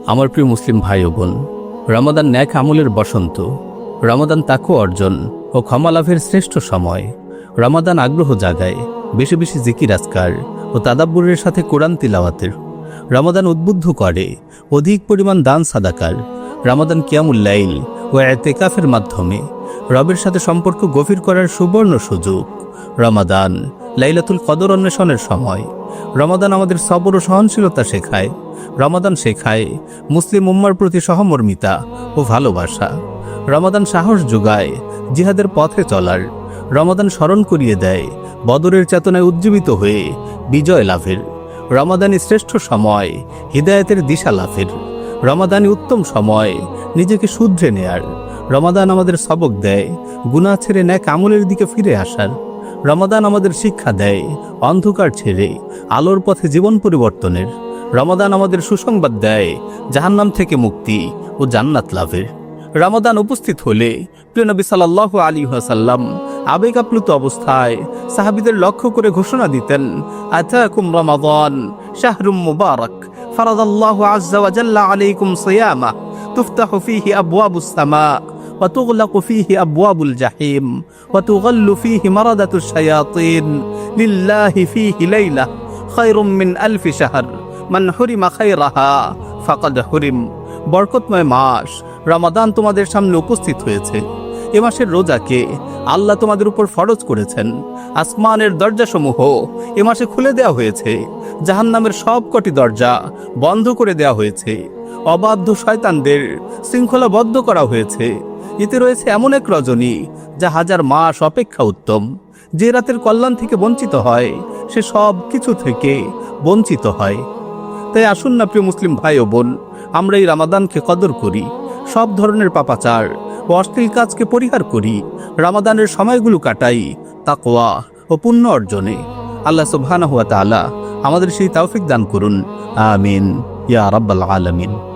আমার প্রিয় মুসলিম ভাই ও বোন, রমাদান ন্যাক আমলের বসন্ত, রমাদান তাকওয়া অর্জন ও ক্ষমা লাভের শ্রেষ্ঠ সময়। রমাদান আগ্রহ জাগায় বেশি বেশি জিকির আজকার ও তাদাব্বুরের সাথে কোরআন তিলাওয়াতের। রমাদান উদ্বুদ্ধ করে অধিক পরিমাণ দান সাদাকার। রমাদান কিয়ামুল লাইল ও ইতিকাফের মাধ্যমে রবের সাথে সম্পর্ক গভীর করার সুবর্ণ সুযোগ। রমাদান লাইলাতুল কদর অন্বেষণের সময়। রমাদান আমাদের সবর ও সহনশীলতা শেখায়। রমাদান শেখায় মুসলিম উম্মার প্রতি সহমর্মিতা ও ভালোবাসা। রমাদান সাহস যোগায় জিহাদের পথে চলার। রমাদান স্মরণ করিয়ে দেয় বদরের চেতনায় উজ্জীবিত হয়ে বিজয় লাভের। রমাদানই শ্রেষ্ঠ সময় হিদায়াতের দিশা লাভের। রমাদানই উত্তম সময় নিজেকে শুধরে নেয়ার। রমাদান আমাদের সবক দেয় গুনাহ ছেড়ে ন্যাক আমলের দিকে ফিরে আসার। রমাদান আমাদের শিক্ষা দেয় অন্ধকার ছেড়ে আলোর পথে জীবন পরিবর্তনের। রমাদান আমাদের সুসংবাদ দেয় জাহান্নাম থেকে মুক্তি ও জান্নাত লাভের। রমাদান উপস্থিত হলে প্রিয় নবী সাল্লাল্লাহু আলাইহি ওয়াসাল্লাম আবেগ আপ্লুত অবস্থায় সাহাবীদের লক্ষ্য করে ঘোষণা দিতেন, আতাকুম রমাদান শাহরুম মুবারাক ফারাদাল্লাহু আযজা ওয়া জাল্লা আলাইকুম সিয়ামা তুফতাহু ফীহি আবওয়াবুস সামা ওয়া তুগলাকু ফীহি আবওয়াবুল জাহিম ওয়া তুগাল্লু ফীহি মারাদাতুশ শায়াতিন লিল্লাহি ফীহি লাইলা খায়রুম মিন আলফি শাহর মান হুরিমা খায়রাহা ফাকাদ হুরিম। বরকতময় মাস রমাদান তোমাদের সামনে উপস্থিত হয়েছে। এ মাসের রোজাকে আল্লাহ তোমাদের উপর ফরজ করেছেন। আসমানের দরজাসমূহ এ মাসে খুলে দেওয়া হয়েছে। জাহান্নামের সবকটি দরজা বন্ধ করে দেওয়া হয়েছে। অবাধ্য শয়তানদের শৃঙ্খলাবদ্ধ করা হয়েছে। এতে রয়েছে এমন এক রজনী যা হাজার মাস অপেক্ষা উত্তম। যে রাতের কল্যাণ থেকে বঞ্চিত হয় সে সব কিছু থেকে বঞ্চিত হয়। তাই আসুন না প্রিয় মুসলিম ভাই ও বোন, আমরা এই রমাদানকে কদর করি, সব ধরনের পাপাচার ও অশ্লীল কাজকে পরিহার করি। রমাদানের সময়গুলো কাটাই তাকওয়া ও পুণ্য অর্জনে। আল্লাহ সুবহানাহু ওয়া তাআলা আমাদের সেই তৌফিক দান করুন। আমিন ইয়া রাব্বাল আলামিন।